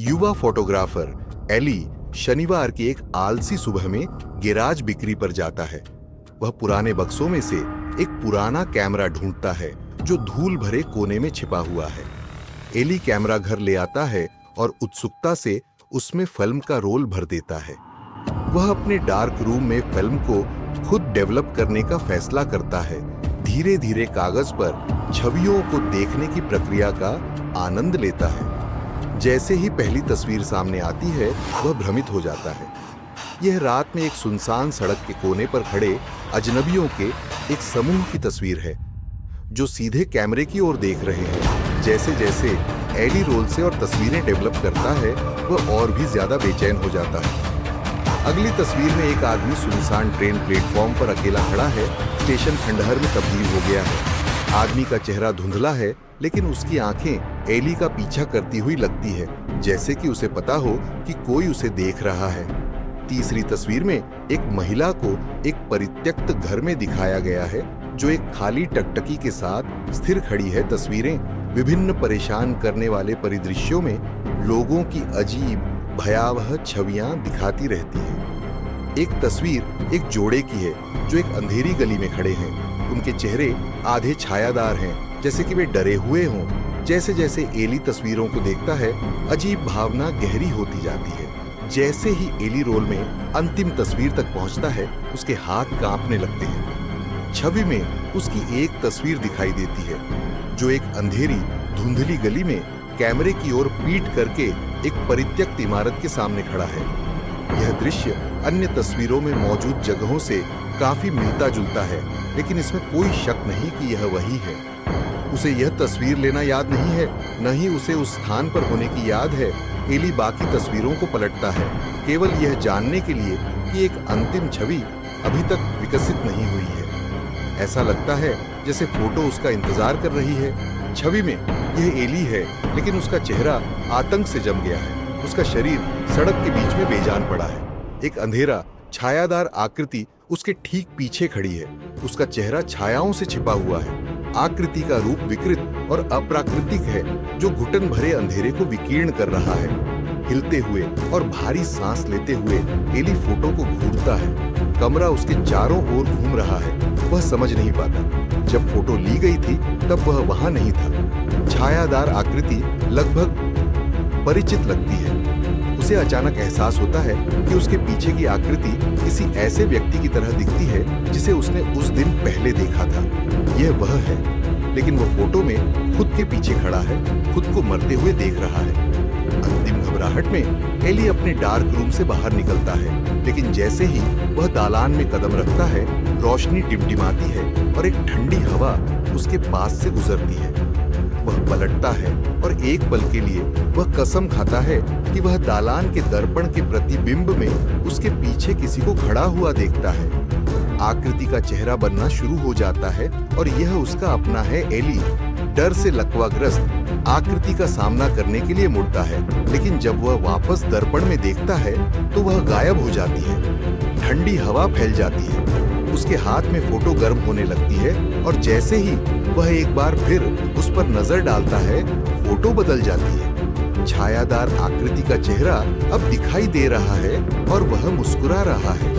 युवा photographer Eli शनिवार की एक आलसी सुबह में गैराज बिक्री पर जाता है। वह पुराने बक्सों में से एक पुराना कैमरा ढूंढता है जो धूल भरे कोने में छिपा हुआ है। एली कैमरा घर ले आता है और उत्सुकता से उसमें फिल्म का रोल भर देता है। वह अपने डार्क रूम में फिल्म को खुद डेवलप करने का फैसला करता है। धीरे धीरे कागज पर छवियों को देखने की प्रक्रिया का आनंद लेता है। जैसे ही पहली तस्वीर सामने आती है वह भ्रमित हो जाता है। यह रात में एक सुनसान सड़क के कोने पर खड़े अजनबियों के एक समूह की तस्वीर है जो सीधे कैमरे की ओर देख रहे हैं। जैसे जैसे एली रोल से और तस्वीरें डेवलप करता है वह और भी ज्यादा बेचैन हो जाता है। अगली तस्वीर में एक आदमी सुनसान ट्रेन प्लेटफॉर्म पर अकेला खड़ा है। स्टेशन खंडहर में तब्दील हो गया है। आदमी का चेहरा धुंधला है लेकिन उसकी आंखें एली का पीछा करती हुई लगती है, जैसे कि उसे पता हो कि कोई उसे देख रहा है। तीसरी तस्वीर में एक महिला को एक परित्यक्त घर में दिखाया गया है जो एक खाली टकटकी के साथ स्थिर खड़ी है। तस्वीरें विभिन्न परेशान करने वाले परिदृश्यों में लोगों की अजीब भयावह छवियां दिखाती रहती हैं। एक तस्वीर एक जोड़े की है जो एक अंधेरी गली में खड़े हैं। उनके चेहरे आधे छायादार हैं, जैसे कि वे डरे हुए हों। जैसे जैसे एली तस्वीरों को देखता है अजीब भावना गहरी होती जाती है। जैसे ही एली रोल में अंतिम तस्वीर तक पहुंचता है उसके हाथ कांपने लगते हैं। छवि में उसकी एक तस्वीर दिखाई देती है जो एक अंधेरी धुंधली गली में कैमरे की ओर पीठ करके एक परित्यक्त इमारत के सामने खड़ा है। यह दृश्य अन्य तस्वीरों में मौजूद जगहों से काफी मिलता जुलता है, लेकिन इसमें कोई शक नहीं कि यह वही है। उसे यह तस्वीर लेना याद नहीं है, न ही उसे उस स्थान पर होने की याद है। एली बाकी तस्वीरों को पलटता है केवल यह जानने के लिए कि एक अंतिम छवि अभी तक विकसित नहीं हुई है। ऐसा लगता है जैसे फोटो उसका इंतजार कर रही है। छवि में यह एली है लेकिन उसका चेहरा आतंक से जम गया है। उसका शरीर सड़क के बीच में बेजान पड़ा है। एक अंधेरा छायादार आकृति उसके ठीक पीछे खड़ी है। उसका चेहरा छायाओं से छिपा हुआ है। आकृति का रूप विकृत और अप्राकृतिक है जो घुटन भरे अंधेरे को विकीर्ण कर रहा है। हिलते हुए और भारी सांस लेते हुए एली फोटो को घूरता है। कमरा उसके चारों ओर घूम रहा है। वह समझ नहीं पाता। जब फोटो ली गई थी तब वह वहां नहीं था। छायादार आकृति लगभग परिचित लगती है। उसे अचानक एहसास होता है कि उसके पीछे की आकृति किसी ऐसे व्यक्ति की तरह दिखती है जिसे उसने उस दिन पहले देखा था। यह वह है, लेकिन वह फोटो में खुद के पीछे खड़ा है, खुद को मरते हुए देख रहा है। अंतिम घबराहट में एली अपने डार्क रूम से बाहर निकलता है, लेकिन जैसे ही वह दालान में कदम रखता है रोशनी टिमटिमाती है और एक ठंडी हवा उसके पास से गुजरती है। वह पलटता है और एक पल के लिए वह कसम खाता है कि वह दालान के दर्पण के प्रतिबिंब में उसके पीछे किसी को खड़ा हुआ देखता है। आकृति का चेहरा बनना शुरू हो जाता है और यह उसका अपना है। एली डर से लकवाग्रस्त आकृति का सामना करने के लिए मुड़ता है, लेकिन जब वह वापस दर्पण में देखता है तो वह गायब हो जाती है। ठंडी हवा फैल जाती है। उसके हाथ में फोटो गर्म होने लगती है और जैसे ही वह एक बार फिर उस पर नजर डालता है फोटो बदल जाती है। छायादार आकृति का चेहरा अब दिखाई दे रहा है और वह मुस्कुरा रहा है।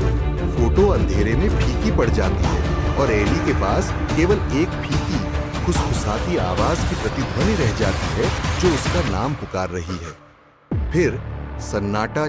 फोटो अंधेरे में फीकी पड़ जाती है और एली के पास केवल एक फीकी फुसफुसाती आवाज की प्रतिध्वनि रह जाती है जो उसका नाम पुकार रही है। फिर सन्नाटा